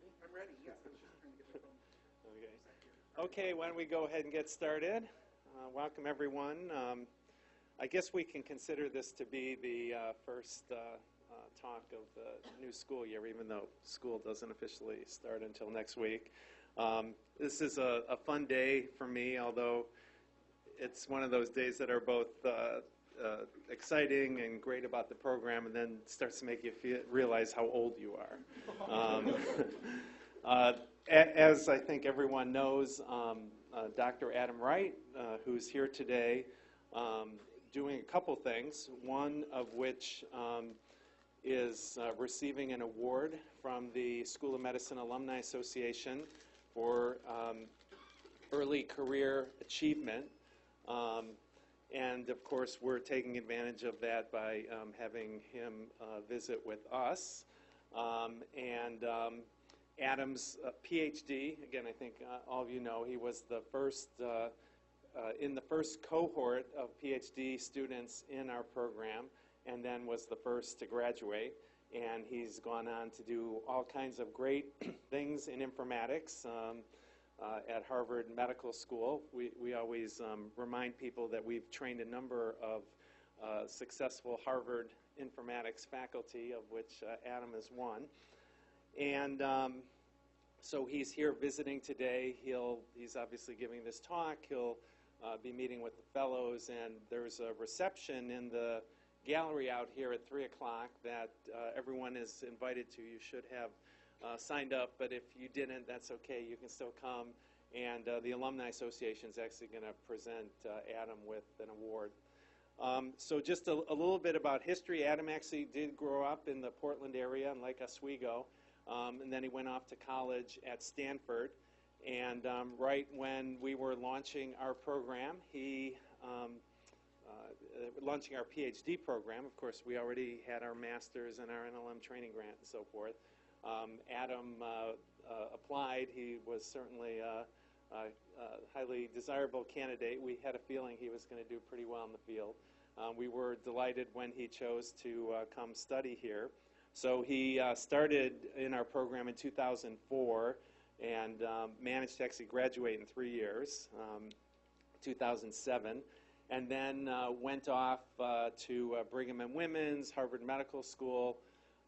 I'm ready, yes. I was just trying to get the phone. Okay, why don't we go ahead and get started. Welcome, everyone. I guess we can consider this to be the first talk of the new school year, even though school doesn't officially start until next week. This is a fun day for me, although it's one of those days that are both exciting and great about the program, and then starts to make you realize how old you are. As I think everyone knows, Dr. Adam Wright, who's here today, doing a couple things, one of which is receiving an award from the School of Medicine Alumni Association for early career achievement. And of course, we're taking advantage of that by having him visit with us. Adam's PhD, again, I think all of you know, he was the first, in the first cohort of PhD students in our program, and then was the first to graduate. And he's gone on to do all kinds of great things in informatics at Harvard Medical School. We always remind people that we've trained a number of successful Harvard informatics faculty, of which Adam is one. And so he's here visiting today. He's obviously giving this talk. He'll be meeting with the fellows, and there's a reception in the gallery out here at 3 o'clock that everyone is invited to. You should have signed up, but if you didn't, that's okay. You can still come, and the Alumni Association is actually going to present Adam with an award. So just a little bit about history. Adam actually did grow up in the Portland area in Lake Oswego, and then he went off to college at Stanford. And right when we were launching our program, launching our PhD program, of course, we already had our master's and our NLM training grant and so forth. Adam applied. He was certainly a highly desirable candidate. We had a feeling he was going to do pretty well in the field. We were delighted when he chose to come study here. So he started in our program in 2004 and managed to actually graduate in 3 years, 2007. And then went off to Brigham and Women's, Harvard Medical School,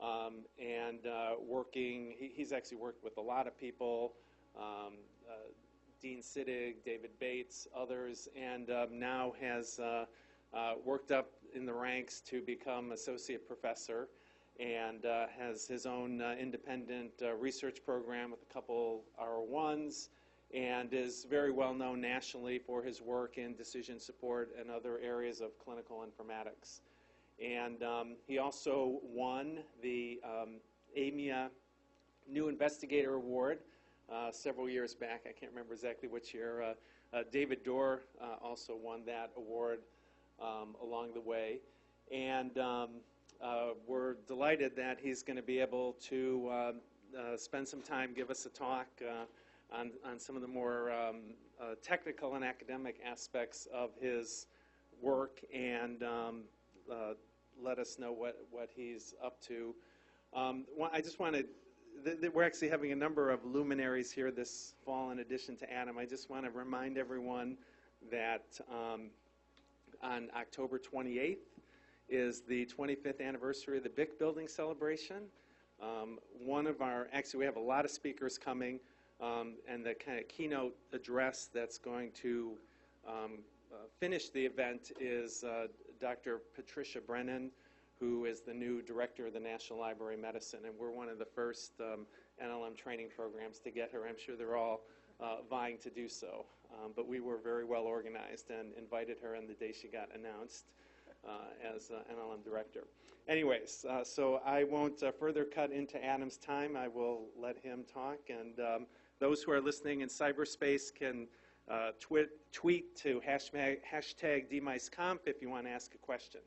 and working. He's actually worked with a lot of people, Dean Siddig, David Bates, others, and now has worked up in the ranks to become associate professor, and has his own independent research program with a couple R1s, and is very well known nationally for his work in decision support and other areas of clinical informatics. And he also won the AMIA New Investigator Award several years back. I can't remember exactly which year. David Dorr also won that award along the way. And we're delighted that he's going to be able to spend some time, give us a talk on some of the more technical and academic aspects of his work, and let us know what he's up to. I just wanted, we're actually having a number of luminaries here this fall in addition to Adam. I just want to remind everyone that on October 28th is the 25th anniversary of the BIC building celebration. Actually we have a lot of speakers coming. And the kind of keynote address that's going to finish the event is Dr. Patricia Brennan, who is the new director of the National Library of Medicine. And we're one of the first NLM training programs to get her. I'm sure they're all vying to do so. But we were very well organized and invited her on the day she got announced as NLM director. Anyways, so I won't further cut into Adam's time. I will let him talk, and those who are listening in cyberspace can tweet to hashtag DMICEConf if you want to ask a question.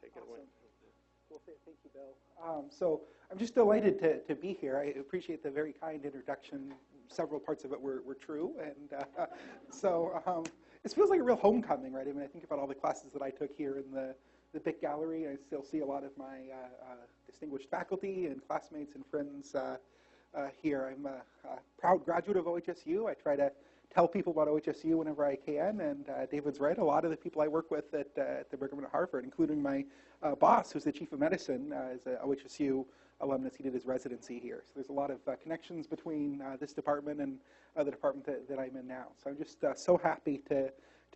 Take it away. Well, thank you, Bill. So I'm just delighted to be here. I appreciate the very kind introduction. Several parts of it were true, and so it feels like a real homecoming, right? I mean, I think about all the classes that I took here in the BIC gallery. I still see a lot of my distinguished faculty and classmates and friends here. I'm a proud graduate of OHSU. I try to tell people about OHSU whenever I can, and David's right. A lot of the people I work with at the Brigham and Harvard, including my boss, who's the chief of medicine, is an OHSU alumnus. He did his residency here. So there's a lot of connections between this department and the department that I'm in now. So I'm just so happy to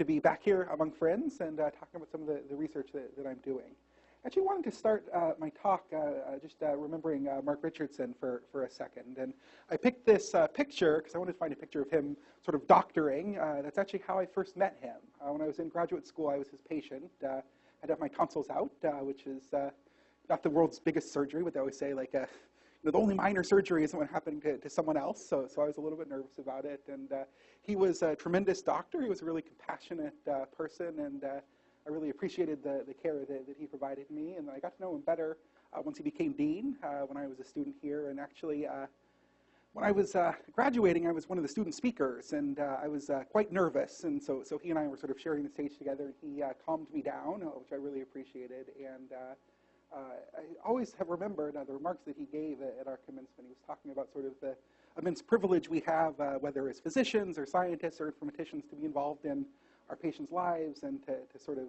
be back here among friends and talking about some of the research that I'm doing. I actually wanted to start my talk just remembering Mark Richardson for a second. And I picked this picture because I wanted to find a picture of him sort of doctoring. That's actually how I first met him. When I was in graduate school, I was his patient. I'd have my tonsils out, which is not the world's biggest surgery, but they always say, like, the only minor surgery isn't what happening to someone else. So I was a little bit nervous about it. And he was a tremendous doctor. He was a really compassionate person, and I really appreciated the care that he provided me, and I got to know him better once he became dean when I was a student here. And actually, when I was graduating, I was one of the student speakers, and I was quite nervous. And so he and I were sort of sharing the stage together, and he calmed me down, which I really appreciated. And I always have remembered the remarks that he gave at our commencement. He was talking about sort of the immense privilege we have, whether as physicians or scientists or informaticians, to be involved in our patients' lives and to sort of,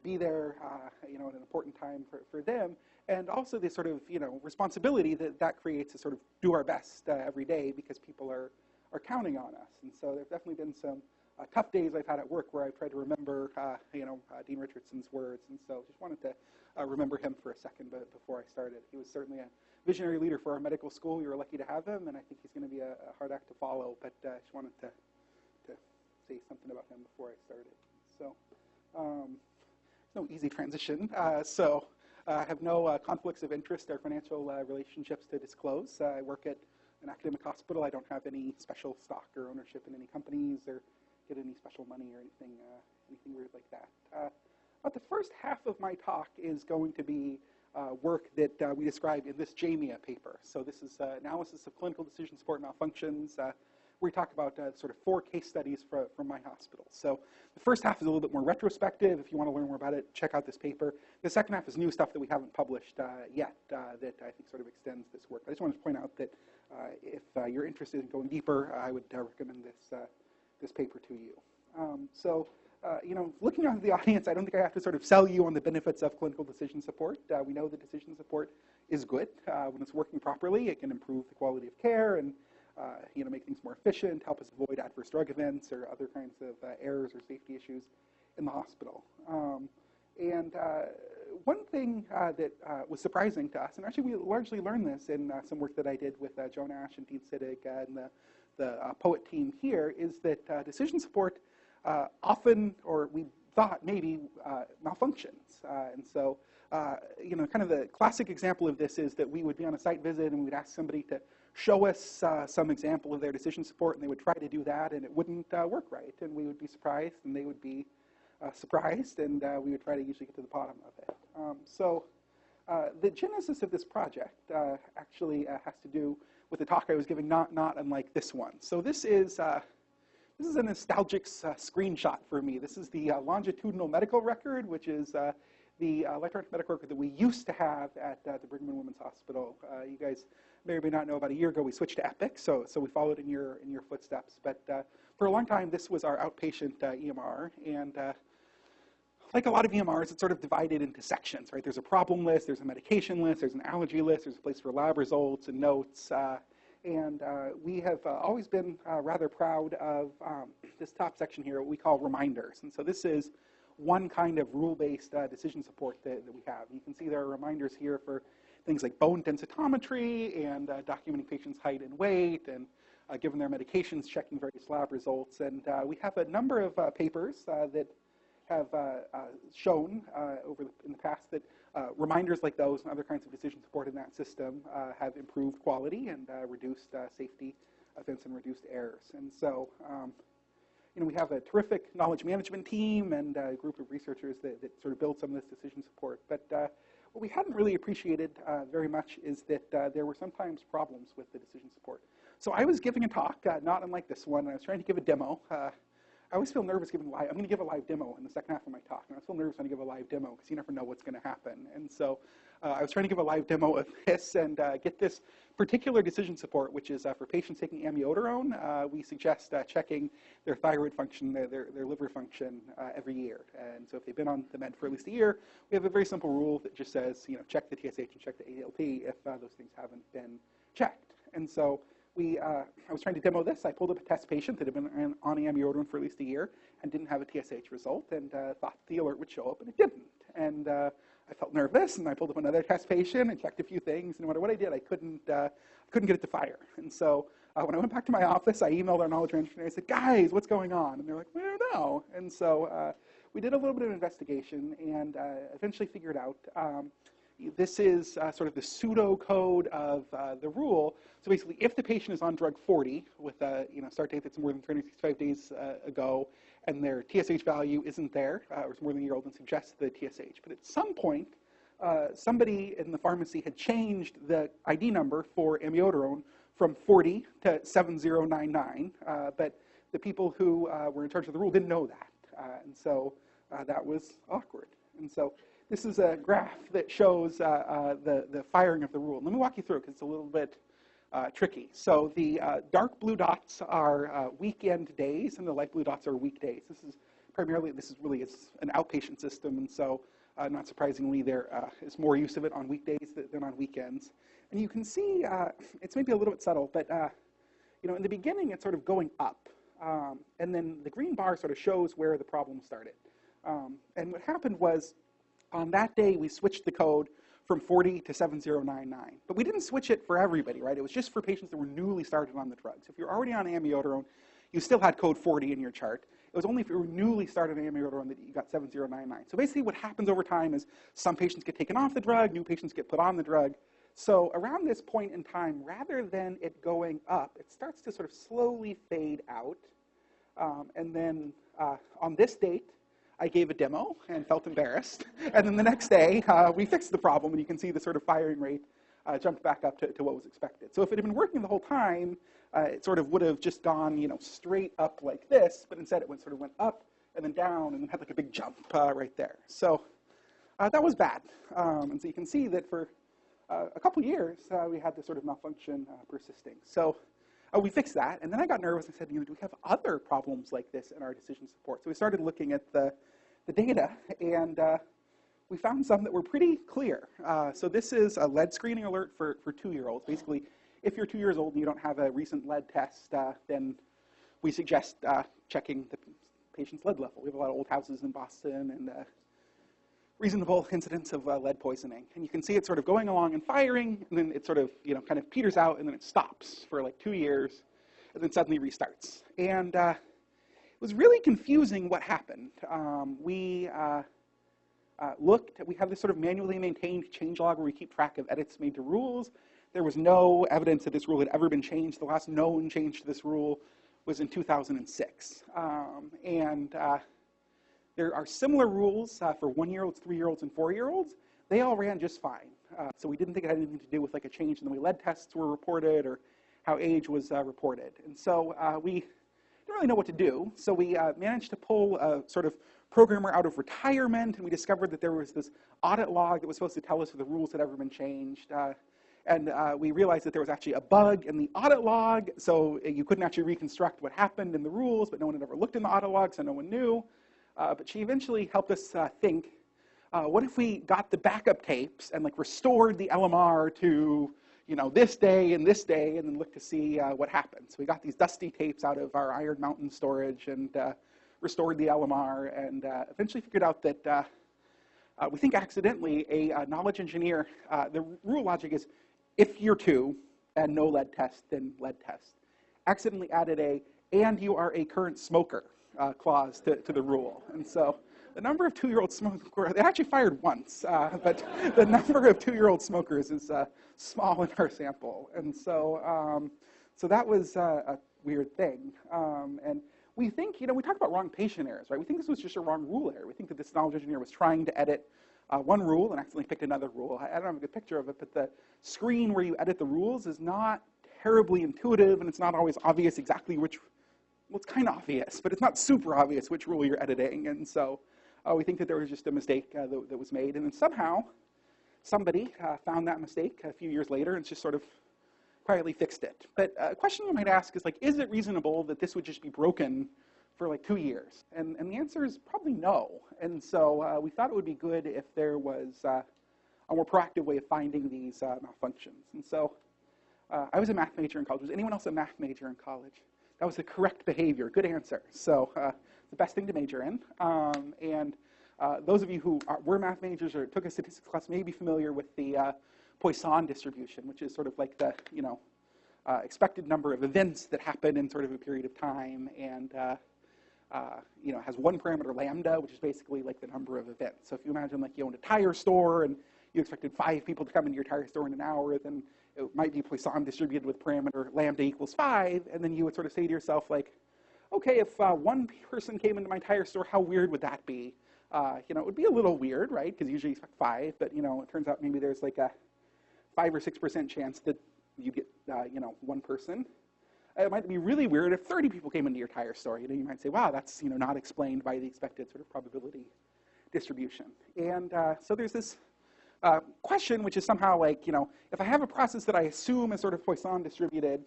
be there, at an important time for them. And also the sort of, responsibility that creates to sort of do our best every day because people are counting on us. And so there's definitely been some tough days I've had at work where I've tried to remember, Dean Richardson's words. And so just wanted to remember him for a second before I started. He was certainly a visionary leader for our medical school. We were lucky to have him, and I think he's going to be a hard act to follow. But I just wanted to say something about him before I started. So no easy transition. I have no conflicts of interest or financial relationships to disclose. I work at an academic hospital. I don't have any special stock or ownership in any companies or get any special money or anything weird like that. But the first half of my talk is going to be work that we described in this JAMIA paper. So this is analysis of clinical decision support malfunctions. We talk about sort of 4 case studies from my hospital. So the first half is a little bit more retrospective. If you want to learn more about it, check out this paper. The second half is new stuff that we haven't published yet that I think sort of extends this work. I just wanted to point out that if you're interested in going deeper, I would recommend this paper to you. Looking out at the audience, I don't think I have to sort of sell you on the benefits of clinical decision support. We know that decision support is good. When it's working properly, it can improve the quality of care and make things more efficient, help us avoid adverse drug events or other kinds of errors or safety issues in the hospital. One thing that was surprising to us, and actually we largely learned this in some work that I did with Joan Ash and Dean Siddig and the POET team here, is that decision support often, or we thought maybe, malfunctions. Kind of the classic example of this is that we would be on a site visit and we'd ask somebody to show us some example of their decision support, and they would try to do that, and it wouldn't work right. And we would be surprised, and they would be surprised, and we would try to usually get to the bottom of it. The genesis of this project actually has to do with the talk I was giving, not unlike this one. So this is a nostalgic screenshot for me. This is the longitudinal medical record, which is the electronic medical record that we used to have at the Brigham and Women's Hospital. You guys may or may not know, about a year ago we switched to Epic, so we followed in your footsteps. But for a long time, this was our outpatient EMR, and like a lot of EMRs, it's sort of divided into sections, right? There's a problem list, there's a medication list, there's an allergy list, there's a place for lab results and notes. We have always been rather proud of this top section here, what we call reminders. And so this is one kind of rule-based decision support that we have. You can see there are reminders here for things like bone densitometry and documenting patients' height and weight, and given their medications, checking various lab results. And we have a number of papers that have shown in the past that reminders like those and other kinds of decision support in that system have improved quality and reduced safety events and reduced errors. And so, we have a terrific knowledge management team and a group of researchers that sort of build some of this decision support. But what we hadn't really appreciated very much is that there were sometimes problems with the decision support. So I was giving a talk, not unlike this one, and I was trying to give a demo. I always feel nervous giving live. I'm going to give a live demo in the second half of my talk, and I feel nervous when I give a live demo because you never know what's going to happen. And so I was trying to give a live demo of this and get this particular decision support, which is for patients taking amiodarone. We suggest checking their thyroid function, their liver function every year. And so if they've been on the med for at least a year, we have a very simple rule that just says, check the TSH and check the ALT if those things haven't been checked. And so I was trying to demo this. I pulled up a test patient that had been on amiodarone for at least a year and didn't have a TSH result, and thought the alert would show up, and it didn't. And I felt nervous, and I pulled up another test patient and checked a few things, and no matter what I did, I couldn't get it to fire. And so when I went back to my office, I emailed our knowledge engineer. I said, guys, what's going on? And they're like, we don't know. And so we did a little bit of investigation and eventually figured out this is sort of the pseudo code of the rule. So basically, if the patient is on drug 40 with a start date that's more than 365 days ago, and their TSH value isn't there, or is more than a year old, and suggests the TSH. But at some point, somebody in the pharmacy had changed the ID number for amiodarone from 40 to 7099, but the people who were in charge of the rule didn't know that, and so that was awkward. And so this is a graph that shows the firing of the rule. Let me walk you through it because it's a little bit tricky. So the dark blue dots are weekend days, and the light blue dots are weekdays. This is really an outpatient system, and so not surprisingly, there is more use of it on weekdays than on weekends. And you can see it's maybe a little bit subtle, but in the beginning it's sort of going up, and then the green bar sort of shows where the problem started. And what happened was, on that day we switched the code from 40 to 7099. But we didn't switch it for everybody, right? It was just for patients that were newly started on the drug. So if you're already on amiodarone, you still had code 40 in your chart. It was only if you were newly started on amiodarone that you got 7099. So basically what happens over time is some patients get taken off the drug, new patients get put on the drug. So around this point in time, rather than it going up, it starts to sort of slowly fade out. And then on this date, I gave a demo and felt embarrassed. And then the next day, we fixed the problem, and you can see the sort of firing rate jumped back up to what was expected. So if it had been working the whole time, it sort of would have just gone, straight up like this, but instead it sort of went up and then down and then had like a big jump right there. So that was bad. And so you can see that for a couple years, we had this sort of malfunction persisting. So we fixed that, and then I got nervous and said, do we have other problems like this in our decision support? So we started looking at the data, and we found some that were pretty clear. So this is a lead screening alert for 2-year-olds. Basically, if you're 2 years old and you don't have a recent lead test, then we suggest checking the patient's lead level. We have a lot of old houses in Boston and reasonable incidence of lead poisoning. And you can see it sort of going along and firing, and then it sort of, kind of peters out, and then it stops for like 2 years, and then suddenly restarts. And it was really confusing what happened. We have this sort of manually maintained changelog where we keep track of edits made to rules. There was no evidence that this rule had ever been changed. The last known change to this rule was in 2006. There are similar rules for 1-year-olds, 3-year-olds, and 4-year-olds. They all ran just fine. So we didn't think it had anything to do with like a change in the way lead tests were reported or how age was reported. And so we didn't really know what to do. So we managed to pull a sort of programmer out of retirement, and we discovered that there was this audit log that was supposed to tell us if the rules had ever been changed. And we realized that there was actually a bug in the audit log, so you couldn't actually reconstruct what happened in the rules, but no one had ever looked in the audit log, so no one knew. But she eventually helped us think, what if we got the backup tapes and like restored the LMR to, this day, and then looked to see what happened. So we got these dusty tapes out of our Iron Mountain storage and restored the LMR, and eventually figured out that we think accidentally a knowledge engineer, the rule logic is if you're 2 and no lead test, then lead test, accidentally added and you are a current smoker clause to the rule. And so the number of 2-year-old smokers, they actually fired once, but the number of 2-year-old smokers is small in our sample. And so so that was a weird thing. And we think, we talk about wrong patient errors, right? We think this was just a wrong rule error. We think that this knowledge engineer was trying to edit one rule and accidentally picked another rule. I don't have a good picture of it, but the screen where you edit the rules is not terribly intuitive, and it's not always obvious exactly which. Well, it's kind of obvious, but it's not super obvious which rule you're editing. And so we think that there was just a mistake that was made. And then somehow, somebody found that mistake a few years later and just sort of quietly fixed it. But a question you might ask is, like, is it reasonable that this would just be broken for like 2 years? And the answer is probably no. And so we thought it would be good if there was a more proactive way of finding these malfunctions. And so I was a math major in college. Was anyone else a math major in college? That was the correct behavior. Good answer. So the best thing to major in. And those of you who were math majors or took a statistics class may be familiar with the Poisson distribution, which is sort of like the expected number of events that happen in sort of a period of time, and has one parameter lambda, which is basically like the number of events. So if you imagine like you owned a tire store and you expected 5 people to come into your tire store in an hour, then it might be Poisson distributed with parameter lambda equals 5, and then you would sort of say to yourself, like, okay, if one person came into my tire store, how weird would that be? It would be a little weird, right? Because usually you expect 5, but it turns out maybe there's like a 5 or 6% chance that you get one person. It might be really weird if 30 people came into your tire store. You might say, wow, that's not explained by the expected sort of probability distribution. And so there's this question, which is somehow like, if I have a process that I assume is sort of Poisson distributed,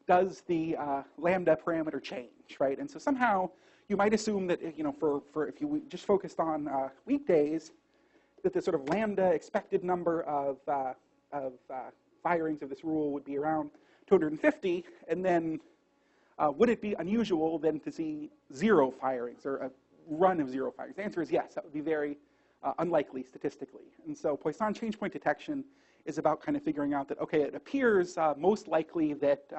does the lambda parameter change, right? And so somehow you might assume that, for if you just focused on weekdays, that the sort of lambda expected number of firings of this rule would be around 250, and then would it be unusual then to see 0 firings or a run of 0 firings? The answer is yes. That would be very unlikely statistically. And so Poisson change point detection is about kind of figuring out that, okay, it appears most likely that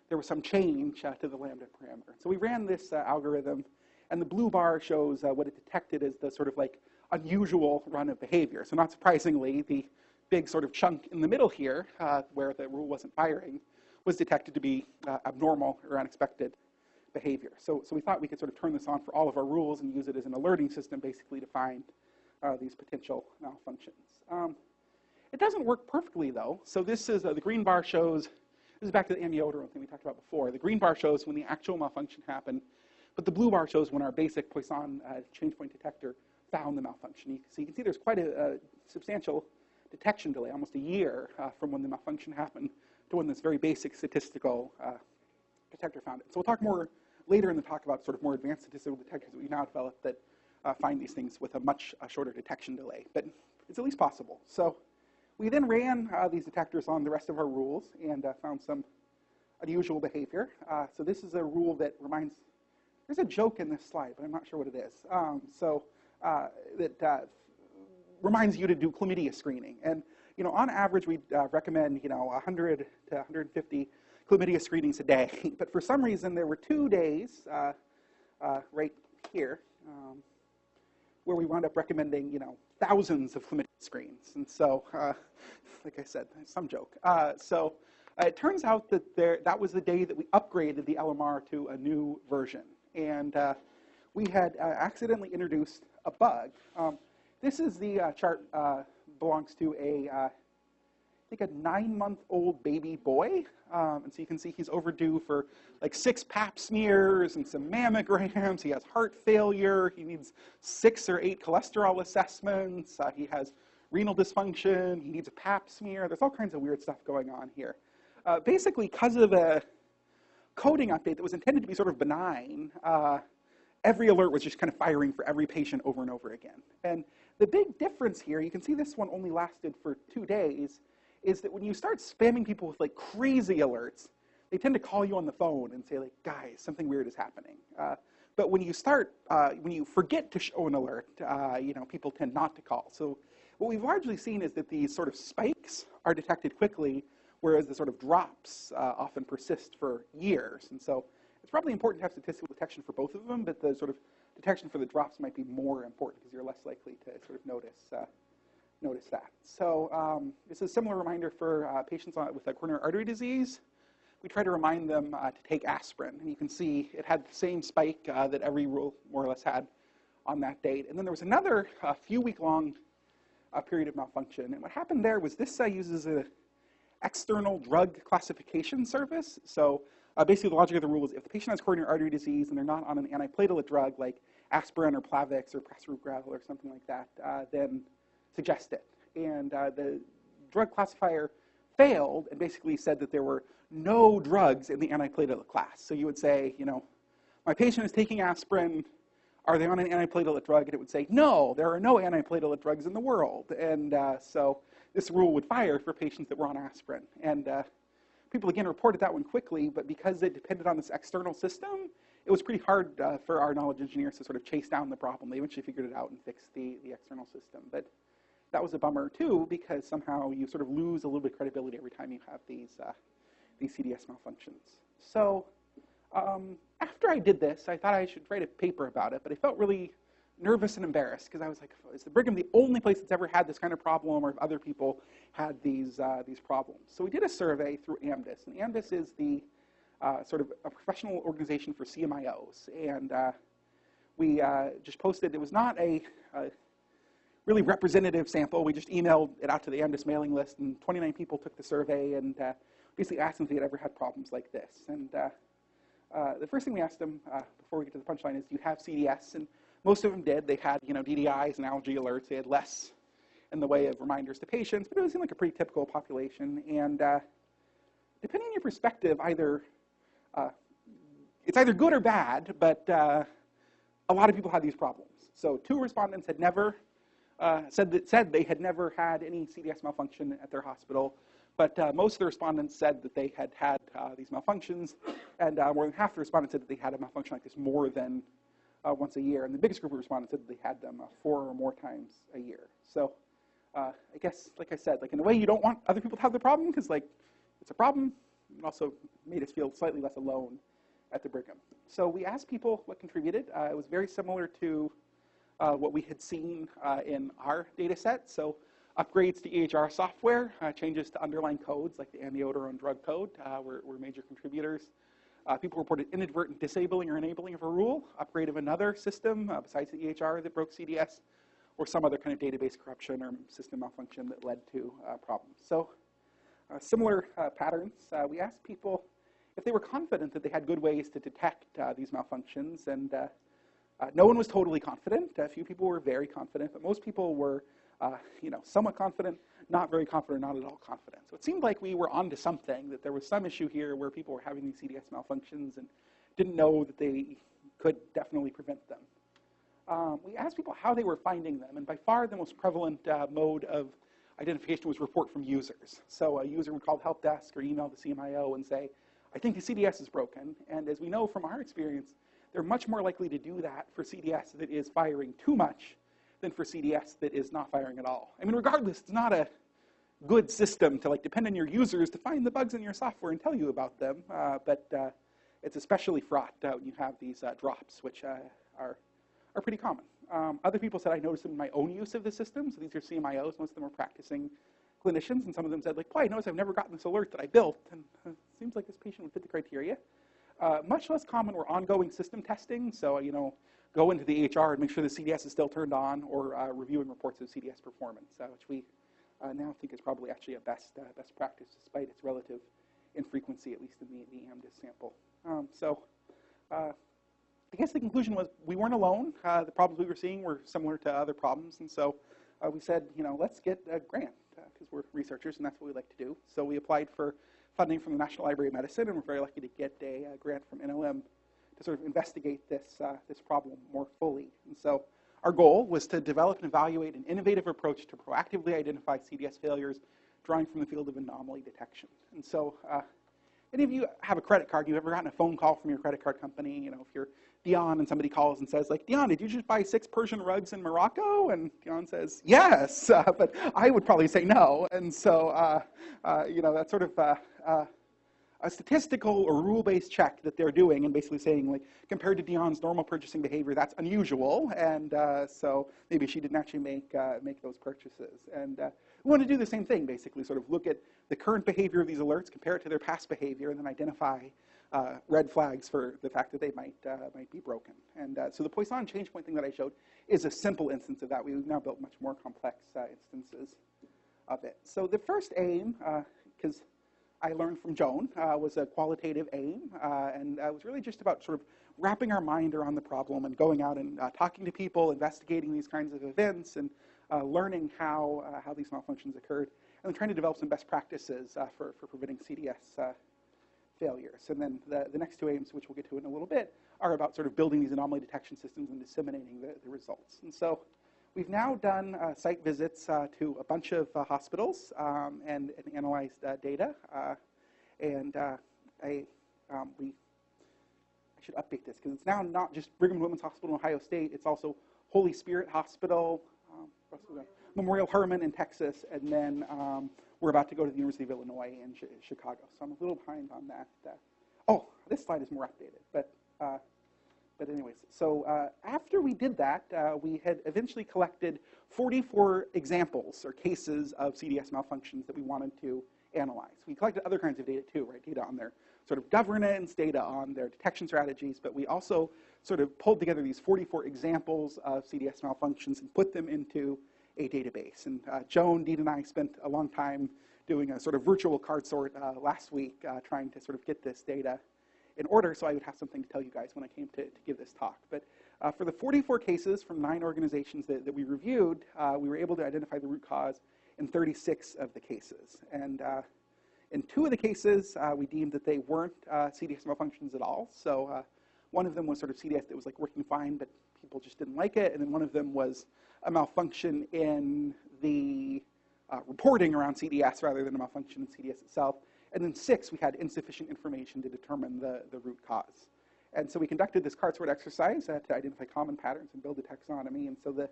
there was some change to the lambda parameter. So we ran this algorithm, and the blue bar shows what it detected as the sort of like unusual run of behavior. So not surprisingly, the big sort of chunk in the middle here, where the rule wasn't firing, was detected to be abnormal or unexpected behavior. So we thought we could sort of turn this on for all of our rules and use it as an alerting system, basically, to find these potential malfunctions. It doesn't work perfectly, though. So this is the green bar shows, this is back to the amiodarone thing we talked about before. The green bar shows when the actual malfunction happened, but the blue bar shows when our basic Poisson change point detector found the malfunction. So you can see there's quite a substantial detection delay, almost a year from when the malfunction happened to when this very basic statistical detector found it. So we'll talk more later in the talk about sort of more advanced statistical detectors that we now developed that find these things with a much shorter detection delay, but it's at least possible. So we then ran these detectors on the rest of our rules and found some unusual behavior. So this is a rule that reminds, there's a joke in this slide, but I'm not sure what it is. That reminds you to do chlamydia screening. And, on average, we recommend, 100 to 150 chlamydia screenings a day. But for some reason, there were 2 days right here where we wound up recommending, thousands of chlamydia screens. And so, like I said, some joke. So it turns out that that was the day that we upgraded the LMR to a new version. And we had accidentally introduced a bug. This is the chart belongs to I think a 9-month-old baby boy. And so you can see he's overdue for like 6 pap smears and some mammograms. He has heart failure. He needs 6 or 8 cholesterol assessments. He has renal dysfunction. He needs a pap smear. There's all kinds of weird stuff going on here. Basically, because of a coding update that was intended to be sort of benign, every alert was just kind of firing for every patient over and over again. And the big difference here, you can see this one only lasted for 2 days, is that when you start spamming people with like crazy alerts, they tend to call you on the phone and say like, guys, something weird is happening. But when you forget to show an alert, people tend not to call. So what we've largely seen is that these sort of spikes are detected quickly, whereas the sort of drops often persist for years. And so it's probably important to have statistical detection for both of them, but the sort of detection for the drops might be more important because you're less likely to sort of notice that. So this is a similar reminder for patients with coronary artery disease. We try to remind them to take aspirin. And you can see it had the same spike that every rule more or less had on that date. And then there was another few-week-long period of malfunction. And what happened there was this uses an external drug classification service. So basically the logic of the rule is if the patient has coronary artery disease and they're not on an antiplatelet drug like aspirin or Plavix or Prasugrel or something like that, then suggest it. and the drug classifier failed and basically said that there were no drugs in the antiplatelet class. So you would say, my patient is taking aspirin. Are they on an antiplatelet drug? And it would say, no, there are no antiplatelet drugs in the world. And so this rule would fire for patients that were on aspirin. And people, again, reported that one quickly, but because it depended on this external system, it was pretty hard for our knowledge engineers to sort of chase down the problem. They eventually figured it out and fixed the external system. But that was a bummer, too, because somehow you sort of lose a little bit of credibility every time you have these CDS malfunctions. So after I did this, I thought I should write a paper about it, but I felt really nervous and embarrassed because I was like, is the Brigham the only place that's ever had this kind of problem, or if other people had these problems? So we did a survey through AMDIS, and AMDIS is the sort of a professional organization for CMIOs, and we just posted. It was not a really representative sample. We just emailed it out to the AMDIS mailing list, and 29 people took the survey and basically asked them if they had ever had problems like this. And the first thing we asked them before we get to the punchline is, do you have CDS? And most of them did. They had, DDIs and allergy alerts. They had less in the way of reminders to patients, but it seemed like a pretty typical population. And depending on your perspective, it's either good or bad, but a lot of people had these problems. So 2 respondents had never said they had never had any CDS malfunction at their hospital, but most of the respondents said that they had had these malfunctions, and more than half the respondents said that they had a malfunction like this more than once a year, and the biggest group of respondents said that they had them 4 or more times a year. So I guess, like I said, in a way you don't want other people to have the problem because it's a problem. It also made us feel slightly less alone at the Brigham. So we asked people what contributed. It was very similar to what we had seen in our data set. So upgrades to EHR software, changes to underlying codes like the amiodarone drug code were major contributors. People reported inadvertent disabling or enabling of a rule, upgrade of another system besides the EHR that broke CDS, or some other kind of database corruption or system malfunction that led to problems. So similar patterns. We asked people if they were confident that they had good ways to detect these malfunctions, and no one was totally confident. A few people were very confident, but most people were somewhat confident, not very confident, not at all confident. So it seemed like we were onto something, that there was some issue here where people were having these CDS malfunctions and didn't know that they could definitely prevent them. We asked people how they were finding them, and by far the most prevalent mode of identification was report from users. So a user would call the help desk or email the CMIO and say, I think the CDS is broken. And as we know from our experience, they're much more likely to do that for CDS that is firing too much than for CDS that is not firing at all. I mean, regardless, it's not a good system to depend on your users to find the bugs in your software and tell you about them, but it's especially fraught when you have these drops, which are pretty common. Other people said, I noticed them in my own use of the system. So these are CMIOs. Most of them are practicing clinicians. And some of them said, boy, I noticed I've never gotten this alert that I built. And it seems like this patient would fit the criteria. Much less common were ongoing system testing. So, go into the EHR and make sure the CDS is still turned on, or reviewing reports of CDS performance, which we now think is probably actually a best practice, despite its relative infrequency, at least in the AMDIS sample. I guess the conclusion was we weren't alone. The problems we were seeing were similar to other problems, and so we said, let's get a grant because we're researchers and that's what we like to do. So we applied for funding from the National Library of Medicine, and we're very lucky to get a grant from NLM to sort of investigate this problem more fully. And so our goal was to develop and evaluate an innovative approach to proactively identify CDS failures, drawing from the field of anomaly detection. And so any of you have a credit card, you've ever gotten a phone call from your credit card company, if you're Dion and somebody calls and says, Dion, did you just buy 6 Persian rugs in Morocco? And Dion says, yes, but I would probably say no. And so, that's sort of a statistical or rule-based check that they're doing and basically saying, compared to Dion's normal purchasing behavior, that's unusual. And so maybe she didn't actually make those purchases. And we want to do the same thing, basically, sort of look at the current behavior of these alerts, compare it to their past behavior, and then identify red flags for the fact that they might be broken. And so the Poisson change point thing that I showed is a simple instance of that. We've now built much more complex instances of it. So the first aim, because I learned from Joan, was a qualitative aim, and it was really just about sort of wrapping our mind around the problem and going out and talking to people, investigating these kinds of events, and learning how these malfunctions occurred, and then trying to develop some best practices for preventing CDS failures. And then the next two aims, which we'll get to in a little bit, are about sort of building these anomaly detection systems and disseminating the results. And so we've now done site visits to a bunch of hospitals and analyzed data. I should update this because it's now not just Brigham and Women's Hospital in Ohio State. It's also Holy Spirit Hospital, Memorial Hermann in Texas, and then we're about to go to the University of Illinois in Chicago. So I'm a little behind on that. Oh, this slide is more updated, but anyways. So after we did that, we had eventually collected 44 examples or cases of CDS malfunctions that we wanted to analyze. We collected other kinds of data too, right? Data on their sort of governance, data on their detection strategies, but we also sort of pulled together these 44 examples of CDS malfunctions and put them into a database. And Joan, Dean, and I spent a long time doing a sort of virtual card sort last week, trying to sort of get this data in order so I would have something to tell you guys when I came to give this talk. But for the 44 cases from 9 organizations that we reviewed, we were able to identify the root cause in 36 of the cases. And in 2 of the cases, we deemed that they weren't CDS malfunctions at all. So one of them was sort of CDS that was like working fine, but people just didn't like it. And then one of them was a malfunction in the reporting around CDS rather than a malfunction in CDS itself. And then 6, we had insufficient information to determine the root cause. And so we conducted this card sort exercise to identify common patterns and build a taxonomy. And so the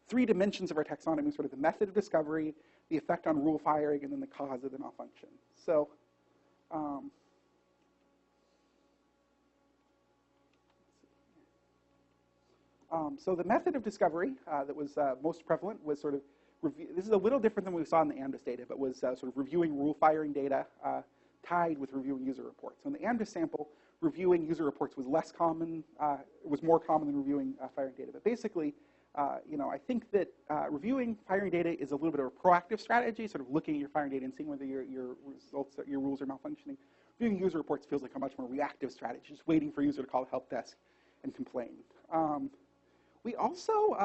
3 dimensions of our taxonomy, sort of the method of discovery, the effect on rule firing, and then the cause of the malfunction. So so the method of discovery that was most prevalent was sort of, this is a little different than we saw in the AMDIS data, but was sort of reviewing rule firing data tied with reviewing user reports. So in the AMDIS sample, reviewing user reports was less common, it was more common than reviewing firing data. But basically, I think that reviewing firing data is a little bit of a proactive strategy, sort of looking at your firing data and seeing whether your results, your rules are malfunctioning. Reviewing user reports feels like a much more reactive strategy, just waiting for a user to call the help desk and complain. We also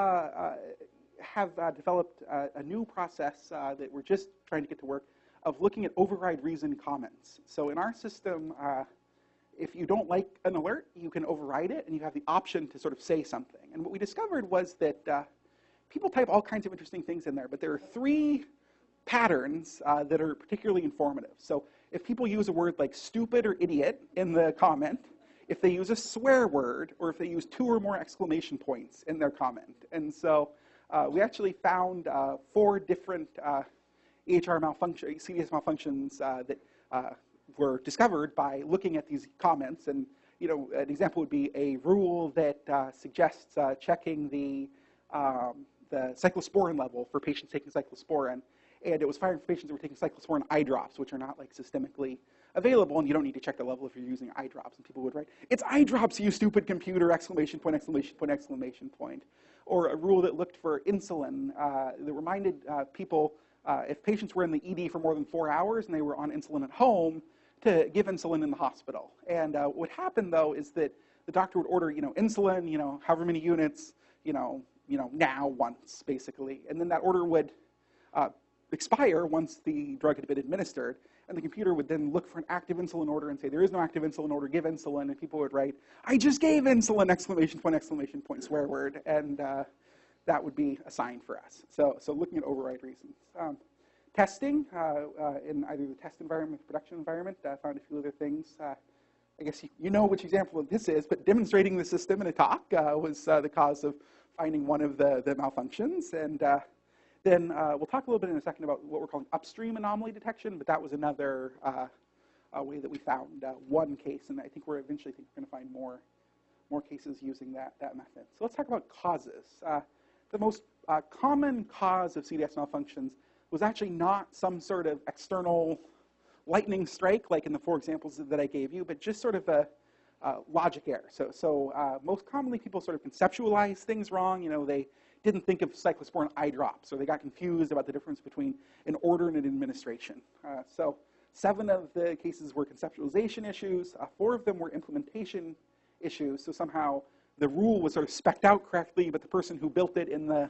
have developed a new process that we're just trying to get to work of looking at override reason comments. So in our system, if you don't like an alert, you can override it, and you have the option to sort of say something. And what we discovered was that people type all kinds of interesting things in there, but there are 3 patterns that are particularly informative. So if people use a word like stupid or idiot in the comment, if they use a swear word, or if they use 2 or more exclamation points in their comment. And so we actually found 4 different CDS malfunctions that were discovered by looking at these comments. And an example would be a rule that suggests checking the cyclosporin level for patients taking cyclosporin, and it was firing for patients that were taking cyclosporin eye drops, which are not like systemically available, and you don't need to check the level if you're using eye drops. And people would write, "It's eye drops, you stupid computer!" Exclamation point! Exclamation point! Exclamation point! Or a rule that looked for insulin that reminded people if patients were in the ED for more than 4 hours and they were on insulin at home, to give insulin in the hospital. And what happened though is that the doctor would order, insulin, however many units, now once basically, and then that order would expire once the drug had been administered, and the computer would then look for an active insulin order and say, there is no active insulin order, give insulin, and people would write, "I just gave insulin!" Exclamation point! Swear word, and that would be a sign for us. So looking at override reasons. Testing in either the test environment or production environment, found a few other things. I guess you know which example of this is, but demonstrating the system in a talk was the cause of finding one of the malfunctions. And then we'll talk a little bit in a second about what we're calling upstream anomaly detection, but that was another way that we found one case, and I think we're eventually going to find more cases using that method. So let's talk about causes. The most common cause of CDS malfunctions was actually not some sort of external lightning strike, like in the 4 examples that I gave you, but just sort of a logic error. So most commonly, people sort of conceptualize things wrong. They didn't think of cyclosporin eye drops, or they got confused about the difference between an order and an administration. So 7 of the cases were conceptualization issues. 4 of them were implementation issues. So somehow the rule was sort of spec'd out correctly, but the person who built it in the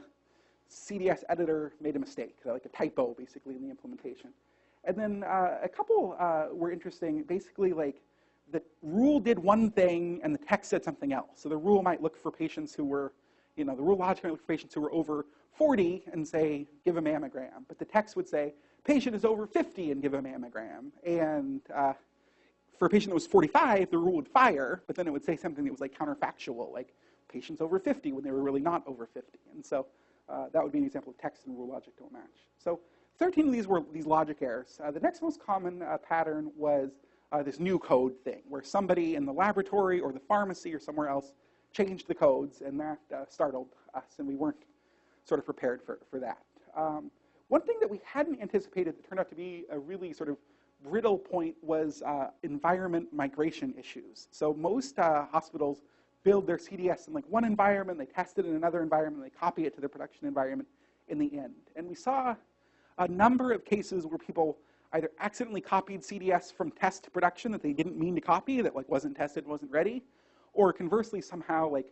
CDS editor made a mistake, like a typo basically in the implementation. And then a couple were interesting. Basically, like the rule did one thing and the text said something else. So the rule might look for patients who were, the rule logic might look for patients who were over 40 and say, give a mammogram. But the text would say, patient is over 50 and give a mammogram. And for a patient that was 45, the rule would fire, but then it would say something that was like counterfactual, like patients over 50 when they were really not over 50. And so that would be an example of text and rule logic don't match. So 13 of these were these logic errors. The next most common pattern was this new code thing, where somebody in the laboratory or the pharmacy or somewhere else changed the codes, and that startled us, and we weren't sort of prepared for that. One thing that we hadn't anticipated that turned out to be a really sort of brittle point was environment migration issues. So most hospitals build their CDS in like one environment, they test it in another environment, they copy it to their production environment in the end. And we saw a number of cases where people either accidentally copied CDS from test to production that they didn't mean to copy, that like wasn't tested, wasn't ready, or conversely somehow like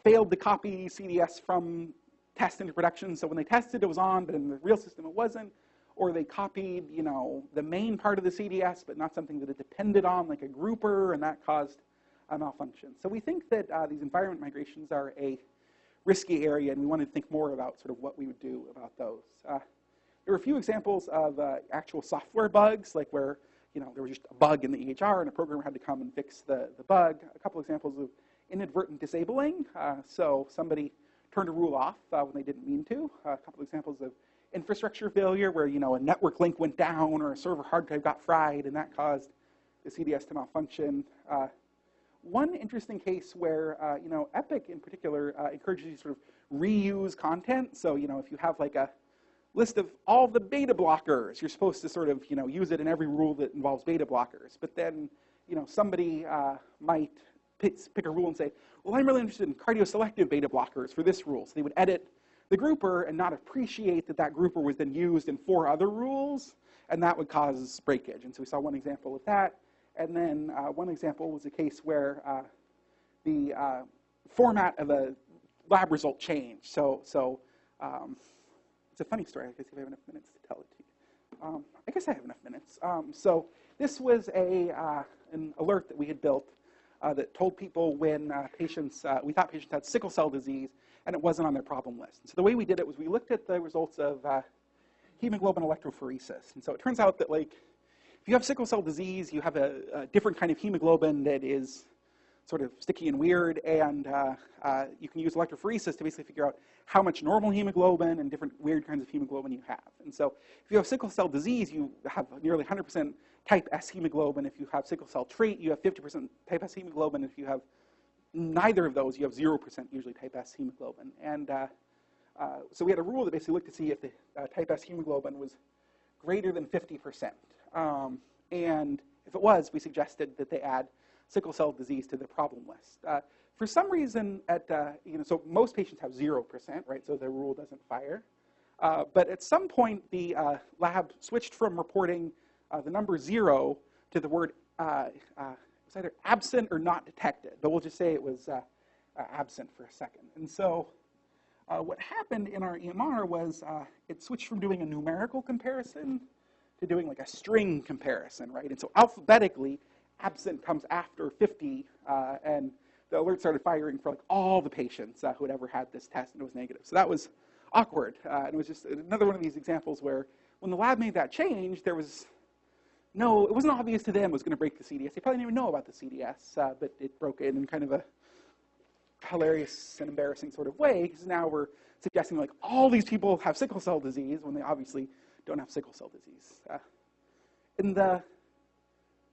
failed to copy CDS from test into production. So when they tested, it was on, but in the real system, it wasn't. Or they copied, the main part of the CDS, but not something that it depended on, like a grouper, and that caused a malfunction. So we think that these environment migrations are a risky area, and we wanted to think more about sort of what we would do about those. There were a few examples of actual software bugs, like where there was just a bug in the EHR, and a programmer had to come and fix the bug. A couple examples of inadvertent disabling. So somebody turned a rule off when they didn't mean to. A couple examples of infrastructure failure where a network link went down or a server hard drive got fried, and that caused the CDS to malfunction. One interesting case where Epic in particular encourages you to sort of reuse content. So if you have like a list of all the beta blockers, you're supposed to sort of use it in every rule that involves beta blockers. But then somebody might pick a rule and say, well, I'm really interested in cardioselective beta blockers for this rule. So they would edit the grouper and not appreciate that that grouper was then used in 4 other rules, and that would cause breakage. And so we saw one example of that. And then one example was a case where the format of a lab result changed. So it's a funny story. I guess if I have enough minutes to tell it to you. I guess I have enough minutes. So this was an alert that we had built that told people when we thought patients had sickle cell disease and it wasn't on their problem list. And so the way we did it was we looked at the results of hemoglobin electrophoresis. And so it turns out that like if you have sickle cell disease, you have a different kind of hemoglobin that is sort of sticky and weird, and you can use electrophoresis to basically figure out how much normal hemoglobin and different weird kinds of hemoglobin you have. And so if you have sickle cell disease, you have nearly 100% type S hemoglobin. If you have sickle cell trait, you have 50% type S hemoglobin. If you have neither of those, you have 0% usually type S hemoglobin. And so we had a rule that basically looked to see if the type S hemoglobin was greater than 50%. And if it was, we suggested that they add sickle cell disease to the problem list. For some reason, so most patients have 0%, right? So the rule doesn't fire. But at some point, the lab switched from reporting the number 0 to the word it was either absent or not detected. But we'll just say it was absent for a second. And so what happened in our EMR was it switched from doing a numerical comparison to doing like a string comparison, right? And so alphabetically, absent comes after 50, and the alert started firing for like all the patients who had ever had this test, and it was negative. So that was awkward. And it was just another one of these examples where when the lab made that change, it wasn't obvious to them it was going to break the CDS. They probably didn't even know about the CDS, but it broke it in kind of a hilarious and embarrassing sort of way, because now we're suggesting like all these people have sickle cell disease when they obviously don't have sickle cell disease. In the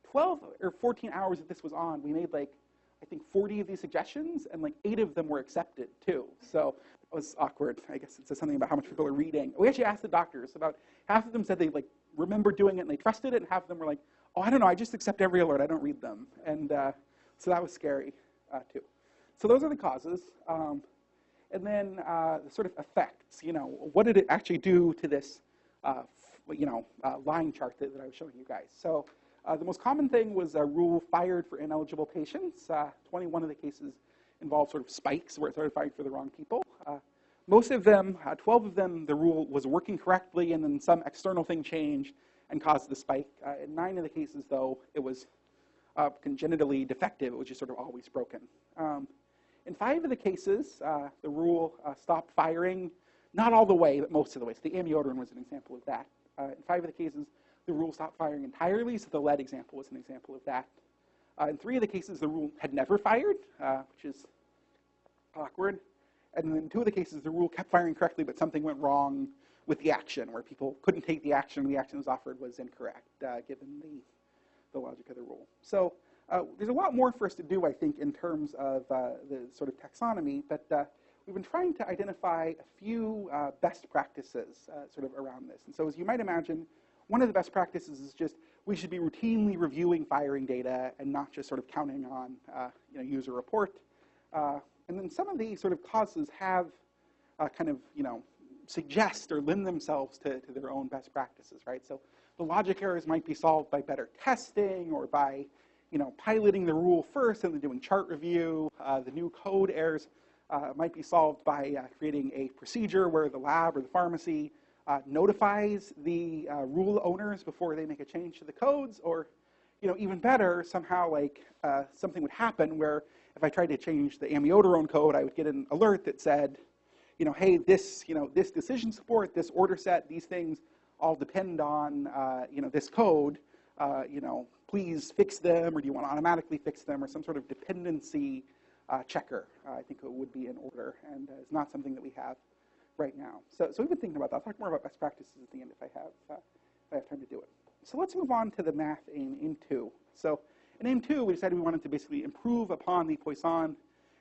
12 or 14 hours that this was on, we made like, I think 40 of these suggestions, and like 8 of them were accepted too. So it was awkward. I guess it says something about how much people are reading. We actually asked the doctors. About half of them said they like remembered doing it and they trusted it, and half of them were like, oh, I don't know, I just accept every alert, I don't read them. And so that was scary too. So those are the causes. And then the sort of effects, what did it actually do to this line chart that I was showing you guys. So the most common thing was a rule fired for ineligible patients. 21 of the cases involved sort of spikes where it started firing for the wrong people. most of them, 12 of them, the rule was working correctly, and then some external thing changed and caused the spike. In 9 of the cases, though, it was congenitally defective. It was just sort of always broken. In 5 of the cases, the rule stopped firing, not all the way, but most of the way. So the amiodarone was an example of that. In 5 of the cases, the rule stopped firing entirely, so the lead example was an example of that. In 3 of the cases, the rule had never fired, which is awkward. And in 2 of the cases, the rule kept firing correctly, but something went wrong with the action, where people couldn't take the action, and the action that was offered was incorrect, given the logic of the rule. So there's a lot more for us to do, I think, in terms of the sort of taxonomy, but we've been trying to identify a few best practices sort of around this. And so as you might imagine, one of the best practices is just we should be routinely reviewing firing data and not just sort of counting on user report. And then some of these sort of causes have kind of, suggest or lend themselves to their own best practices, right? So the logic errors might be solved by better testing or by, piloting the rule first and then doing chart review. The new code errors might be solved by creating a procedure where the lab or the pharmacy notifies the rule owners before they make a change to the codes, or, even better, somehow like something would happen where if I tried to change the amiodarone code, I would get an alert that said, hey, this decision support, this order set, these things all depend on, this code. Please fix them, or do you want to automatically fix them, or some sort of dependency checker, I think it would be in order, and it's not something that we have right now. So we've been thinking about that. I'll talk more about best practices at the end if I have time to do it. So let's move on to the math aim 2. So in aim 2, we decided we wanted to basically improve upon the Poisson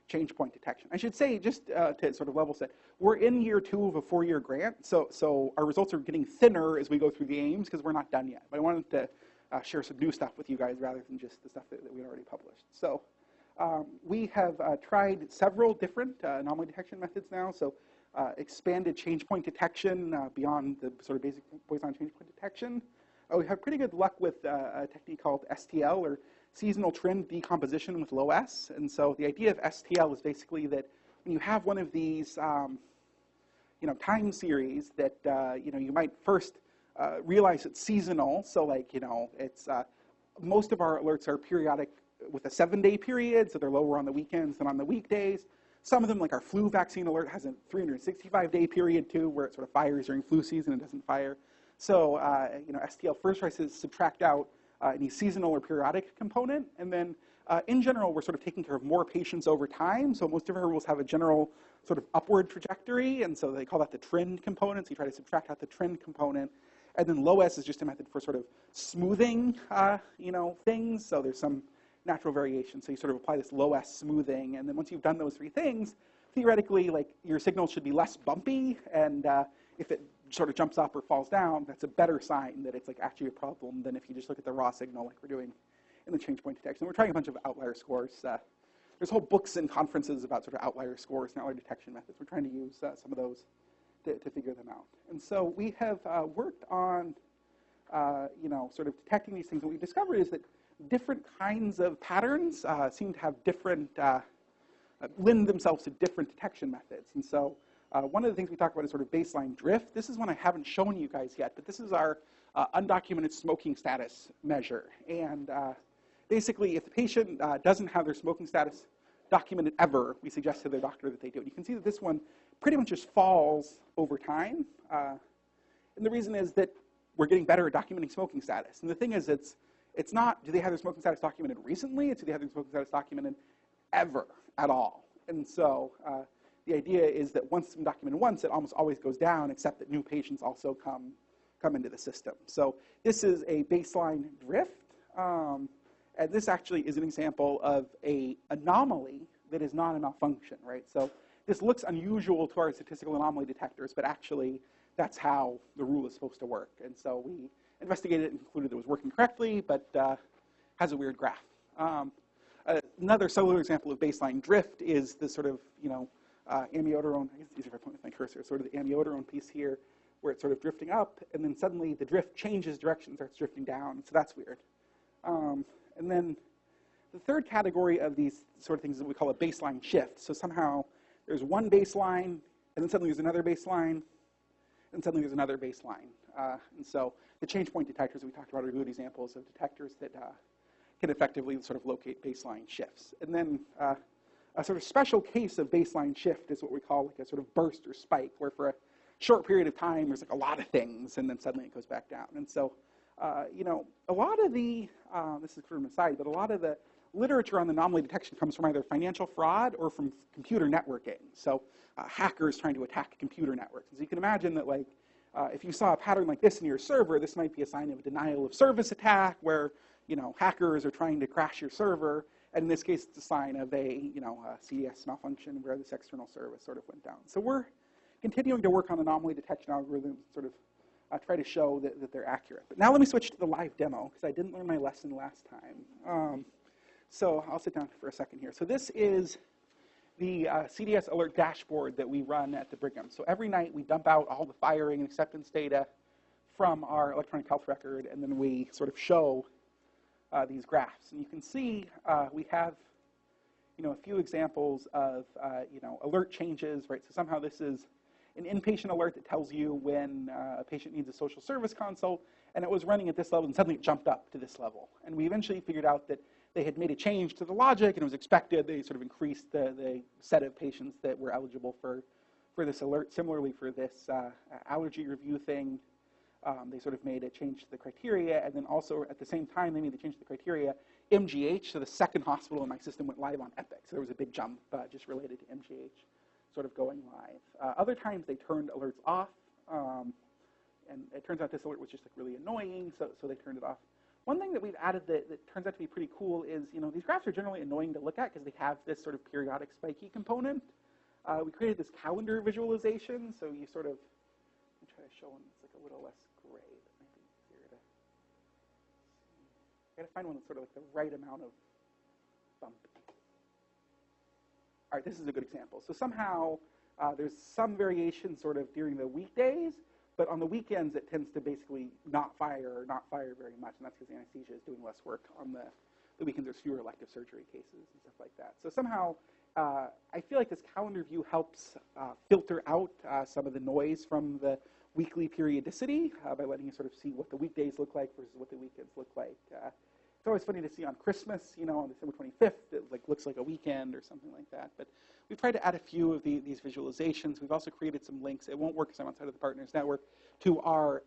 change point detection. I should say, just to sort of level set, we're in year 2 of a 4-year grant, so our results are getting thinner as we go through the aims because we're not done yet. But I wanted to share some new stuff with you guys rather than just the stuff that we had already published. So we have tried several different anomaly detection methods now. So expanded change point detection beyond the sort of basic Poisson change point detection. We have pretty good luck with a technique called STL, or seasonal trend decomposition with low S. And so the idea of STL is basically that when you have one of these time series that you might first realize it's seasonal. So like it's most of our alerts are periodic with a 7-day period, so they're lower on the weekends than on the weekdays. Some of them, like our flu vaccine alert, has a 365-day period too, where it sort of fires during flu season and doesn't fire. So STL first tries to subtract out any seasonal or periodic component, and then in general, we're sort of taking care of more patients over time. So most of our rules have a general sort of upward trajectory, and so they call that the trend component. So you try to subtract out the trend component, and then low S is just a method for sort of smoothing, things. So there's some natural variation. So you sort of apply this low S smoothing, and then once you've done those 3 things, theoretically, like your signal should be less bumpy, and if it sort of jumps up or falls down, that's a better sign that it's like actually a problem than if you just look at the raw signal like we're doing in the change point detection. We're trying a bunch of outlier scores. There's whole books and conferences about sort of outlier scores and outlier detection methods. We're trying to use some of those to figure them out. And so we have worked on, sort of detecting these things. What we discovered is that different kinds of patterns seem to have different, lend themselves to different detection methods. And so one of the things we talk about is sort of baseline drift. This is one I haven't shown you guys yet, but this is our undocumented smoking status measure. And basically, if the patient doesn't have their smoking status documented ever, we suggest to their doctor that they do it. You can see that this one pretty much just falls over time. And the reason is that we're getting better at documenting smoking status. And the thing is, it's not, do they have their smoking status documented recently? It's do they have their smoking status documented ever at all? And so the idea is that once it's been documented once, it almost always goes down, except that new patients also come into the system. So this is a baseline drift. And this actually is an example of an anomaly that is not a malfunction, right? So this looks unusual to our statistical anomaly detectors, but actually that's how the rule is supposed to work. And so we investigated it and concluded it was working correctly, but has a weird graph. Another cellular example of baseline drift is this sort of, amiodarone. I guess it's easier if I point with my cursor. Sort of the amiodarone piece here, where it's sort of drifting up, and then suddenly the drift changes direction, starts drifting down. So that's weird. And then the third category of these sort of things is what we call a baseline shift. So somehow there's one baseline, and then suddenly there's another baseline, and suddenly there's another baseline. And so the change point detectors we talked about are good examples of detectors that can effectively sort of locate baseline shifts. And then a sort of special case of baseline shift is what we call like a sort of burst or spike, where for a short period of time there's like a lot of things, and then suddenly it goes back down. And so, a lot of the, this is from an aside, but a lot of the literature on anomaly detection comes from either financial fraud or from computer networking. So hackers trying to attack computer networks. So you can imagine that, like, if you saw a pattern like this in your server, this might be a sign of a denial of service attack where, hackers are trying to crash your server. And in this case, it's a sign of a CDS malfunction where this external service sort of went down. So we're continuing to work on anomaly detection algorithms, sort of try to show that they're accurate. But now let me switch to the live demo, because I didn't learn my lesson last time. So I'll sit down for a second here. So this is the CDS alert dashboard that we run at the Brigham. So every night we dump out all the firing and acceptance data from our electronic health record, and then we sort of show these graphs. And you can see we have a few examples of alert changes, right? So somehow this is an inpatient alert that tells you when a patient needs a social service consult, and it was running at this level, and suddenly it jumped up to this level. And we eventually figured out that they had made a change to the logic, and it was expected. They sort of increased the set of patients that were eligible for this alert. Similarly, for this allergy review thing, they sort of made a change to the criteria, and then also at the same time they made the change to the criteria, MGH, so the second hospital in my system, went live on Epic. So there was a big jump just related to MGH sort of going live. Other times they turned alerts off, and it turns out this alert was just like really annoying, so they turned it off. One thing that we've added that turns out to be pretty cool is, these graphs are generally annoying to look at because they have this sort of periodic spiky component. We created this calendar visualization, so you sort of, let me try to show them, it's like a little less gray, that might be easier to see. I gotta find one that's sort of like the right amount of bump. All right, this is a good example. So somehow there's some variation sort of during the weekdays, but on the weekends it tends to basically not fire very much, and that's because anesthesia is doing less work. On the weekends there's fewer elective surgery cases and stuff like that. So somehow I feel like this calendar view helps filter out some of the noise from the weekly periodicity by letting you sort of see what the weekdays look like versus what the weekends look like. It's always funny to see on Christmas, on December 25th, it looks like a weekend or something like that. But we've tried to add a few of these visualizations. We've also created some links. It won't work because I'm outside of the Partners Network, to our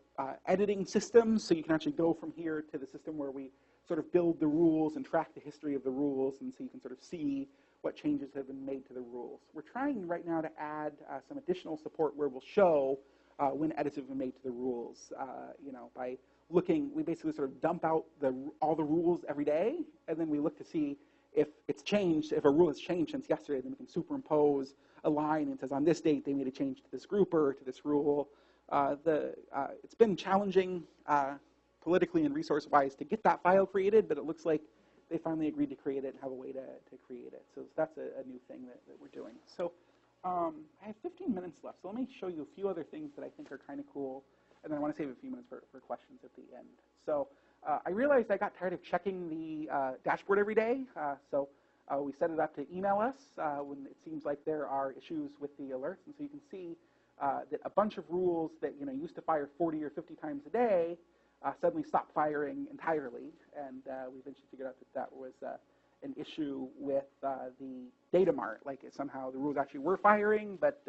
editing systems. So you can actually go from here to the system where we sort of build the rules and track the history of the rules, and so you can sort of see what changes have been made to the rules. We're trying right now to add some additional support where we'll show when edits have been made to the rules, by looking. We basically sort of dump out all the rules every day, and then we look to see if it's changed. If a rule has changed since yesterday, then we can superimpose a line and says on this date they made a change to this grouper, to this rule. It's been challenging politically and resource-wise to get that file created, but it looks like they finally agreed to create it and have a way to create it. So that's a new thing that we're doing. So I have 15 minutes left, so let me show you a few other things that I think are kind of cool, and then I want to save a few minutes for questions at the end. So I realized I got tired of checking the dashboard every day, so we set it up to email us when it seems like there are issues with the alerts. And so you can see that a bunch of rules that used to fire 40 or 50 times a day suddenly stopped firing entirely, and we eventually figured out that was an issue with the data mart. Like somehow the rules actually were firing, but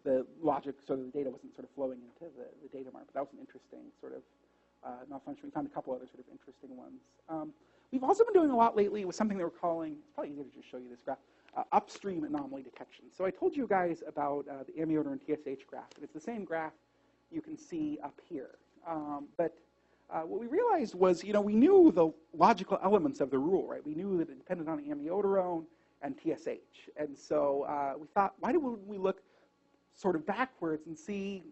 the logic, sort of the data wasn't sort of flowing into the data mart. But that was an interesting sort of malfunction. We found a couple other sort of interesting ones. We've also been doing a lot lately with something that we're calling, it's probably easier to just show you this graph, upstream anomaly detection. So I told you guys about the amiodarone and TSH graph, and it's the same graph you can see up here. But what we realized was, we knew the logical elements of the rule, right? We knew that it depended on amiodarone and TSH. And so we thought, why don't we look sort of backwards and see,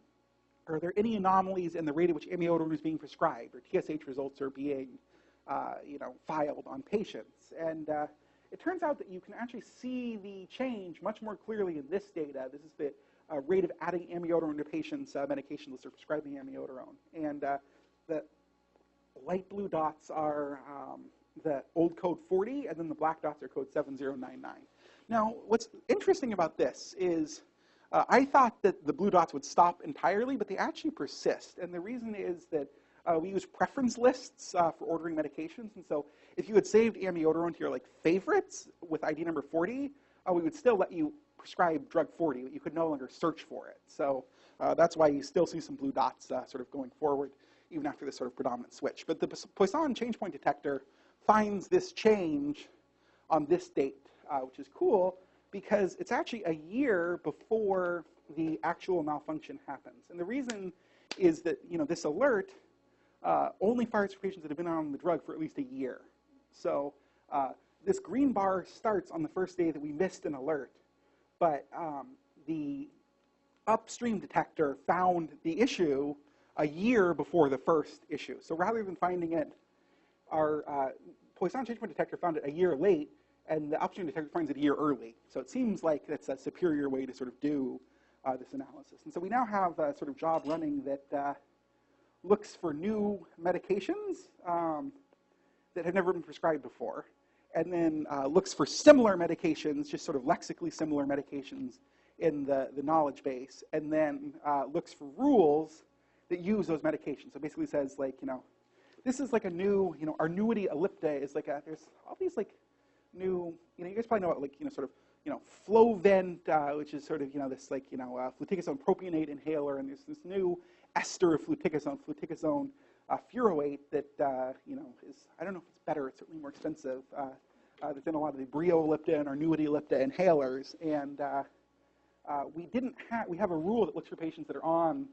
are there any anomalies in the rate at which amiodarone is being prescribed or TSH results are being, filed on patients? And it turns out that you can actually see the change much more clearly in this data. This is the rate of adding amiodarone to patients' medication lists or prescribing amiodarone. And the light blue dots are the old code 40, and then the black dots are code 7099. Now, what's interesting about this is I thought that the blue dots would stop entirely, but they actually persist. And the reason is that we use preference lists for ordering medications. And so if you had saved amiodarone to your favorites with ID number 40, we would still let you prescribe drug 40, but you could no longer search for it. So that's why you still see some blue dots sort of going forward, even after this sort of predominant switch. But the Poisson change point detector finds this change on this date, which is cool, because it's actually a year before the actual malfunction happens. And the reason is that this alert only fires for patients that have been on the drug for at least a year. So this green bar starts on the first day that we missed an alert, but the upstream detector found the issue a year before the first issue. So rather than finding it, our Poisson change point detector found it a year late, and the upstream detector finds it a year early. So it seems like that's a superior way to sort of do this analysis. And so we now have a sort of job running that looks for new medications that have never been prescribed before, and then looks for similar medications, just sort of lexically similar medications in the knowledge base, and then looks for rules that use those medications. So basically says, this is like a new, our annuity ellipta is like there's all these new, you guys probably know about Flovent, which is sort of, this fluticasone propionate inhaler, and there's this new ester of fluticasone furoate that, is, I don't know if it's better, it's certainly more expensive, that's in a lot of the Brio-ellipta and Arnuity ellipta inhalers, and we have a rule that looks for patients that are on,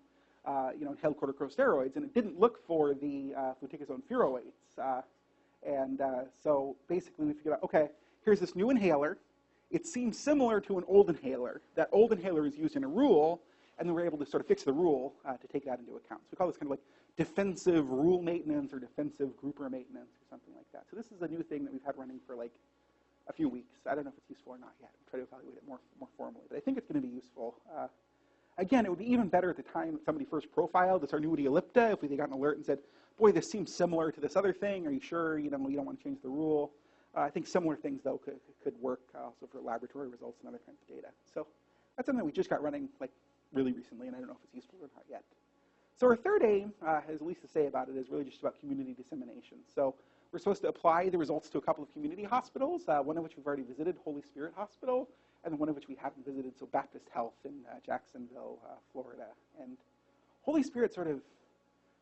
inhaled corticosteroids, and it didn't look for the fluticasone furoates. So basically we figured out, okay, here's this new inhaler. It seems similar to an old inhaler. That old inhaler is used in a rule, and then we're able to sort of fix the rule to take that into account. So we call this kind of like defensive rule maintenance or defensive grouper maintenance or something like that. So this is a new thing that we've had running for a few weeks. I don't know if it's useful or not yet. We'll try to evaluate it more formally, but I think it's going to be useful. Again, it would be even better at the time that somebody first profiled this Arnuity ellipta if we got an alert and said, boy, this seems similar to this other thing. Are you sure you don't want to change the rule? I think similar things, though, could work also for laboratory results and other kinds of data. So that's something we just got running really recently, and I don't know if it's useful or not yet. So our third aim, as least to say about it, is really just about community dissemination. So we're supposed to apply the results to a couple of community hospitals, one of which we've already visited, Holy Spirit Hospital, and one of which we haven't visited, so Baptist Health in Jacksonville, Florida. And Holy Spirit sort of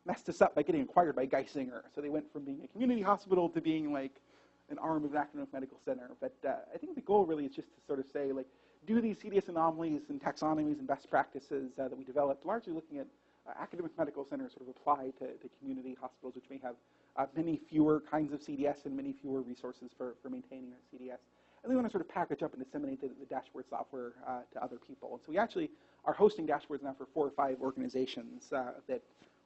messed us up by getting acquired by Geisinger. So they went from being a community hospital to being an arm of an academic medical center. But I think the goal really is just to sort of say, do these CDS anomalies and taxonomies and best practices that we developed, largely looking at academic medical centers sort of apply to community hospitals, which may have many fewer kinds of CDS and many fewer resources for maintaining their CDS. And we want to sort of package up and disseminate the dashboard software to other people. And so we actually are hosting dashboards now for 4 or 5 organizations that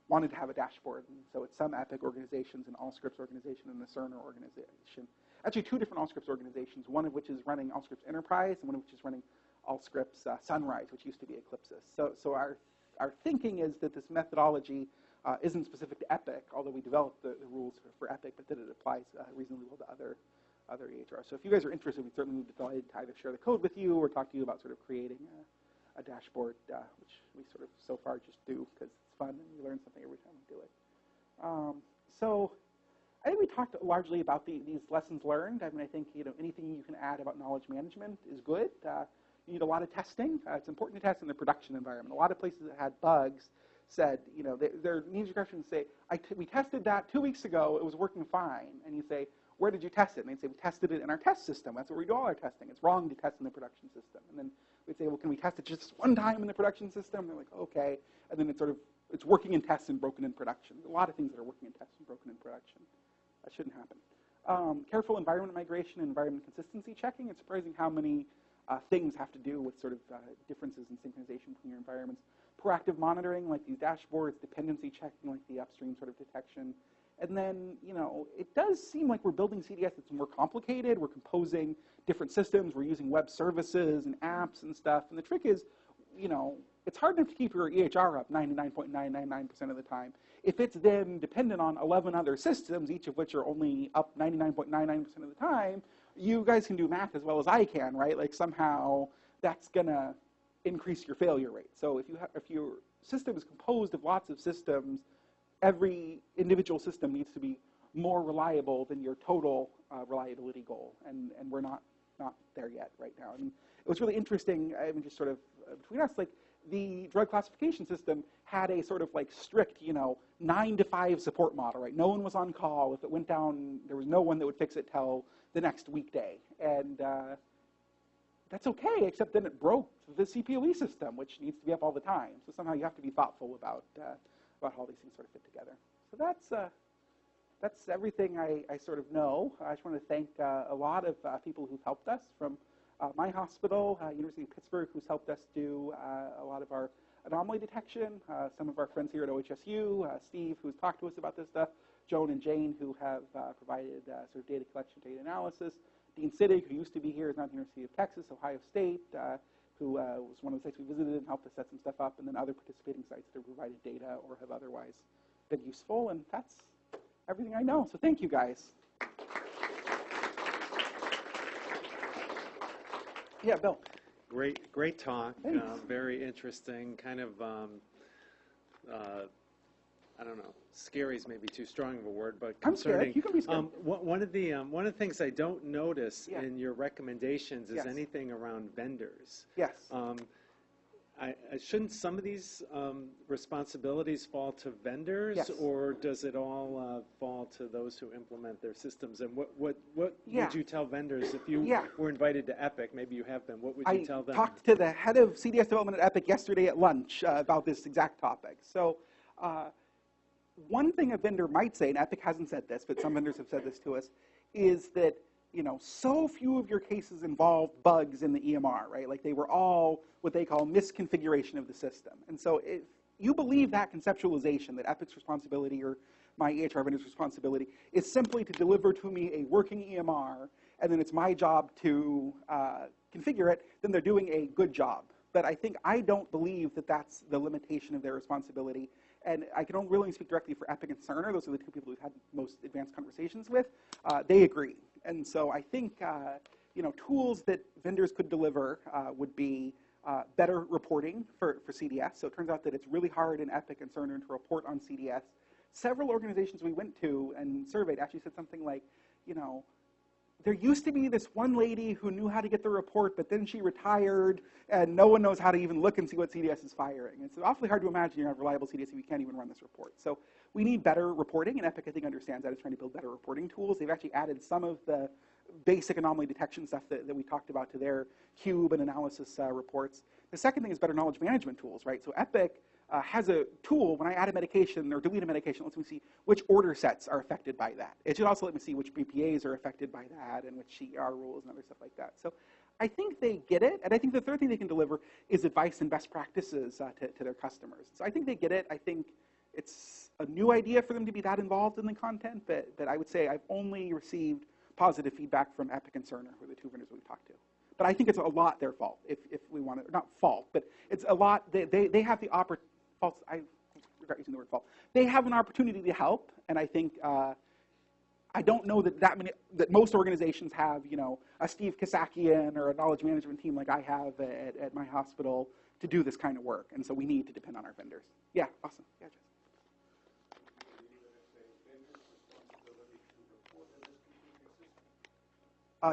wanted to have a dashboard. And so it's some EPIC organizations, an Allscripts organization, and a Cerner organization. Actually 2 different Allscripts organizations, one of which is running Allscripts Enterprise and one of which is running Allscripts Sunrise, which used to be Eclipsys. So our thinking is that this methodology isn't specific to EPIC, although we developed the rules for EPIC, but that it applies reasonably well to other EHRs. So if you guys are interested, we'd certainly be delighted to either share the code with you or talk to you about sort of creating a dashboard, which we sort of so far just do because it's fun and we learn something every time we do it. So I think we talked largely about these lessons learned. I mean, I think anything you can add about knowledge management is good. You need a lot of testing. It's important to test in the production environment. A lot of places that had bugs said, their needs regression say, we tested that 2 weeks ago. It was working fine. And you say, where did you test it? And they'd say, we tested it in our test system. That's where we do all our testing. It's wrong to test in the production system. And then we'd say, well, can we test it just one time in the production system? And they're like, okay. And then it's working in tests and broken in production. A lot of things that are working in tests and broken in production. That shouldn't happen. Careful environment migration and environment consistency checking. It's surprising how many things have to do with sort of differences in synchronization between your environments. Proactive monitoring, like these dashboards, dependency checking, like the upstream sort of detection. And then, it does seem like we're building CDS that's more complicated. We're composing different systems. We're using web services and apps and stuff. And the trick is, it's hard enough to keep your EHR up 99.999% of the time. If it's then dependent on 11 other systems, each of which are only up 99.99% of the time, you guys can do math as well as I can, right? Somehow that's going to increase your failure rate. So if your system is composed of lots of systems, every individual system needs to be more reliable than your total reliability goal, and we're not there yet right now. And it was really interesting, I mean, just sort of between us, like the drug classification system had a sort of like strict, 9 to 5 support model, right? No one was on call. If it went down, there was no one that would fix it till the next weekday. And that's okay, except then it broke the CPOE system, which needs to be up all the time. So somehow you have to be thoughtful about how these things sort of fit together. So that's everything I sort of know. I just want to thank a lot of people who've helped us, from my hospital, University of Pittsburgh, who's helped us do a lot of our anomaly detection, some of our friends here at OHSU, Steve, who's talked to us about this stuff, Joan and Jane, who have provided sort of data collection, data analysis, Dean Siddig, who used to be here, is now at the University of Texas, Ohio State, who was one of the sites we visited and helped us set some stuff up, and then other participating sites that have provided data or have otherwise been useful. And that's everything I know. So thank you, guys. Yeah, Bill. Great talk. Very interesting. Kind of, I don't know. Scary is maybe too strong of a word, but concerning. I'm scared. You can be scared. One of the things I don't notice in your recommendations is anything around vendors. Yes. Shouldn't some of these responsibilities fall to vendors, or does it all fall to those who implement their systems? And what would you tell vendors if you were invited to Epic? Maybe you have been. What would you tell them? I talked to the head of CDS development at Epic yesterday at lunch about this exact topic. So one thing a vendor might say, and Epic hasn't said this, but some vendors have said this to us, is that so few of your cases involved bugs in the EMR, right? Like they were all what they call misconfiguration of the system. And so if you believe that conceptualization, that Epic's responsibility or my EHR vendor's responsibility is simply to deliver to me a working EMR, and then it's my job to configure it, then they're doing a good job. But I don't believe that that's the limitation of their responsibility. And I can only really speak directly for Epic and Cerner. Those are the two people we've had most advanced conversations with. They agree. And so I think tools that vendors could deliver would be better reporting for CDS. So it turns out that it's really hard in Epic and Cerner to report on CDS. Several organizations we went to and surveyed actually said something like, there used to be this one lady who knew how to get the report, but then she retired, and no one knows how to even look and see what CDS is firing. It's awfully hard to imagine you have reliable CDS if you can't even run this report. So we need better reporting, and Epic, I think, understands that. It's trying to build better reporting tools. They've actually added some of the basic anomaly detection stuff that we talked about to their cube and analysis reports. The second thing is better knowledge management tools, right? So Epic has a tool, when I add a medication or delete a medication, it lets me see which order sets are affected by that. It should also let me see which BPAs are affected by that and which CER rules and other stuff like that. So I think they get it, and I think the third thing they can deliver is advice and best practices to their customers. So I think they get it. I think it's a new idea for them to be that involved in the content, but I would say I've only received positive feedback from Epic and Cerner, who are the two vendors we've talked to. But I think it's a lot their fault, if we want to, not fault, but it's a lot, they have the opportunity, I regret using the word fault. They have an opportunity to help, and I think, I don't know that most organizations have, a Steve Kasakian or a knowledge management team like I have at my hospital to do this kind of work, and so we need to depend on our vendors. Yeah, awesome. Yeah, Jess.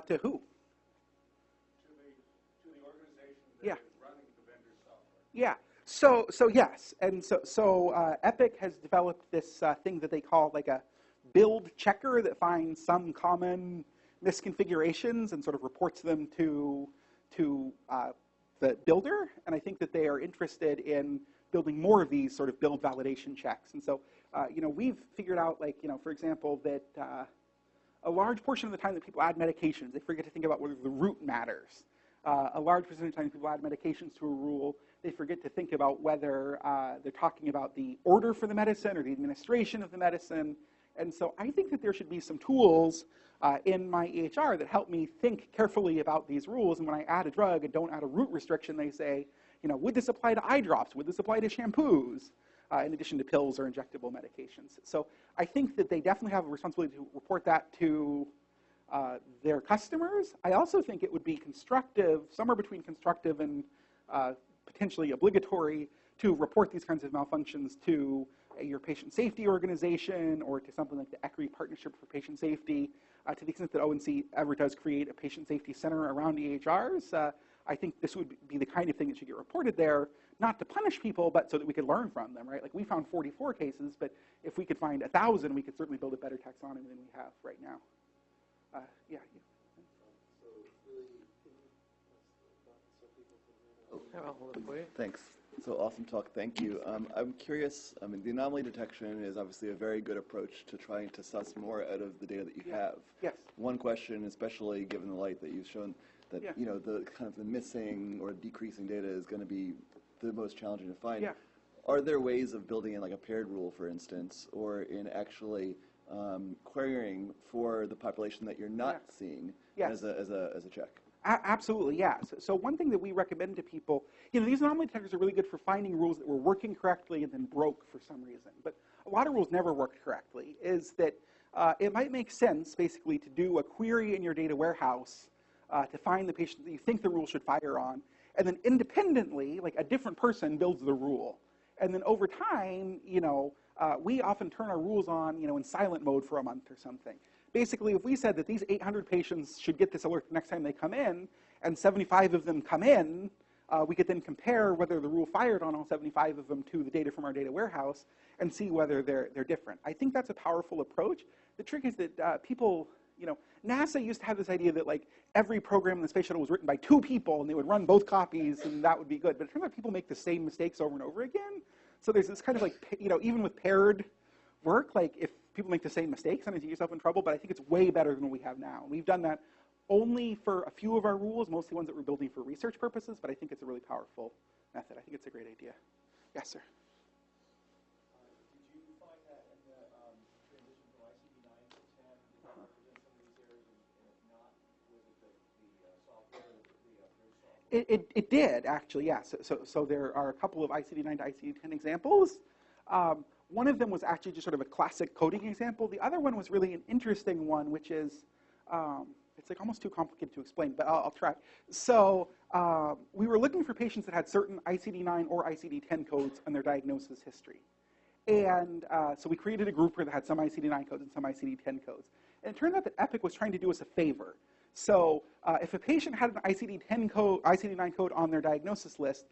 To who? To the organization that is running the vendor software. Yeah. So yes, and so Epic has developed this thing that they call like a build checker that finds some common misconfigurations and sort of reports them to the builder. And I think that they are interested in building more of these sort of build validation checks. And so we've figured out, like, for example, that a large portion of the time that people add medications, they forget to think about whether the root matters. A large percentage of the time people add medications to a rule, they forget to think about whether they're talking about the order for the medicine or the administration of the medicine. And so I think that there should be some tools in my EHR that help me think carefully about these rules. And when I add a drug and don't add a root restriction, they say, would this apply to eye drops? Would this apply to shampoos? In addition to pills or injectable medications. So I think that they definitely have a responsibility to report that to their customers. I also think it would be constructive, somewhere between constructive and potentially obligatory to report these kinds of malfunctions to your patient safety organization or to something like the ECRI Partnership for Patient Safety. To the extent that ONC ever does create a patient safety center around EHRs, I think this would be the kind of thing that should get reported there, not to punish people, but so that we could learn from them, right? Like we found 44 cases, but if we could find 1,000, we could certainly build a better taxonomy than we have right now. Yeah. Thanks. So awesome talk. Thank you. I'm curious. I mean, the anomaly detection is obviously a very good approach to trying to suss more out of the data that you have. Yes. One question, especially given the light that you've shown, that you know the kind of the missing or decreasing data is going to be the most challenging to find. Yeah. Are there ways of building in like a paired rule, for instance, or in actually querying for the population that you're not seeing as a check? Absolutely, yeah. So one thing that we recommend to people, these anomaly detectors are really good for finding rules that were working correctly and then broke for some reason. But a lot of rules never worked correctly, is that it might make sense, basically, to do a query in your data warehouse to find the patient that you think the rule should fire on, and then independently, like a different person builds the rule. And then over time, we often turn our rules on, in silent mode for a month or something. Basically, if we said that these 800 patients should get this alert the next time they come in, and 75 of them come in, we could then compare whether the rule fired on all 75 of them to the data from our data warehouse and see whether they're different. I think that's a powerful approach. The trick is that people, NASA used to have this idea that like every program in the space shuttle was written by 2 people and they would run both copies and that would be good. But it turns out people make the same mistakes over and over again. So there's this kind of like, even with paired work, like if people make the same mistakes, sometimes you get yourself in trouble, but I think it's way better than what we have now. We've done that only for a few of our rules, mostly ones that we're building for research purposes, but I think it's a really powerful method. I think it's a great idea. Yes, sir. Did you find that in the transition from ICD-9 to 10, did that represent some of these areas, and if not, was it the software, the software? It did, actually, yes. So there are a couple of ICD-9 to ICD-10 examples. One of them was actually just sort of a classic coding example. The other one was really an interesting one, which is, it's like almost too complicated to explain, but I'll try. So we were looking for patients that had certain ICD-9 or ICD-10 codes on their diagnosis history. And so we created a group that had some ICD-9 codes and some ICD-10 codes. And it turned out that Epic was trying to do us a favor. So if a patient had an ICD-9 code on their diagnosis list,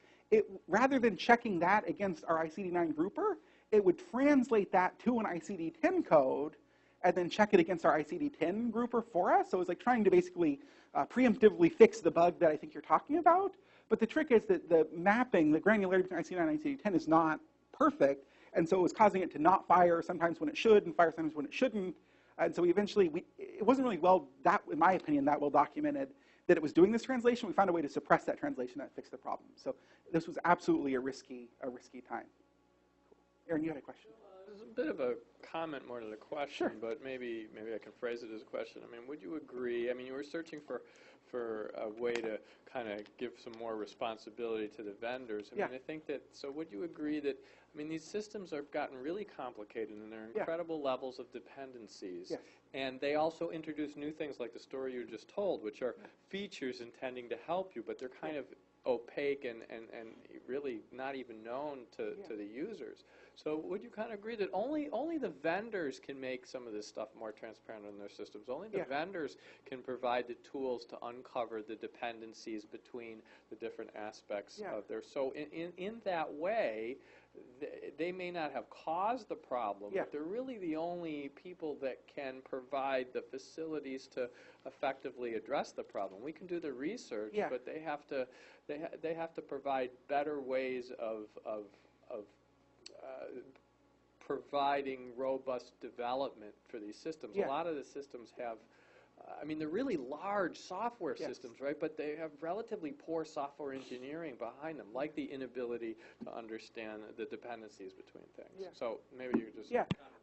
rather than checking that against our ICD-9 grouper, it would translate that to an ICD-10 code and then check it against our ICD-10 grouper for us. So it was like trying to basically preemptively fix the bug that I think you're talking about. But the trick is that the mapping, the granularity between ICD-9 and ICD-10 is not perfect. And so it was causing it to not fire sometimes when it should and fire sometimes when it shouldn't. And so it wasn't really in my opinion, that well documented that it was doing this translation. We found a way to suppress that translation that fixed the problem. So this was absolutely a risky time. Aaron, you had a question. There's a bit of a comment more to the question, Sure. But maybe I can phrase it as a question. I mean, would you agree? I mean, you were searching for a way to kind of give some more responsibility to the vendors. I mean, I think that, so would you agree that, I mean, these systems have gotten really complicated and there are incredible levels of dependencies. Yes. And they also introduce new things like the story you just told, which are features intending to help you, but they're kind of opaque and really not even known to the users. So would you kind of agree that only the vendors can make some of this stuff more transparent in their systems? Only the vendors can provide the tools to uncover the dependencies between the different aspects of their. So in that way, they may not have caused the problem, but they're really the only people that can provide the facilities to effectively address the problem. We can do the research, but they have to provide better ways of providing robust development for these systems. A lot of the systems have, I mean, they're really large software systems, right? But they have relatively poor software engineering behind them, like the inability to understand the dependencies between things. So maybe you just...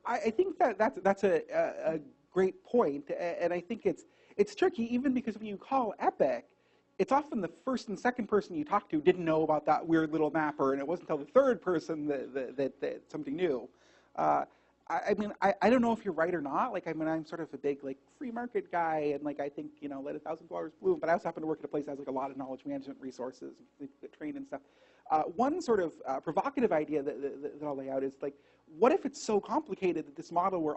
I think that's a great point, and I think it's tricky even because when you call Epic, it's often the first and second person you talk to didn't know about that weird little mapper, and it wasn't until the third person that something new. I mean, I don't know if you're right or not. Like, I mean, I'm sort of a big like free market guy, and like I think let $1,000 bloom. But I also happen to work at a place that has like a lot of knowledge management resources, that train and stuff. One sort of provocative idea that I'll lay out is like, what if it's so complicated that this model we're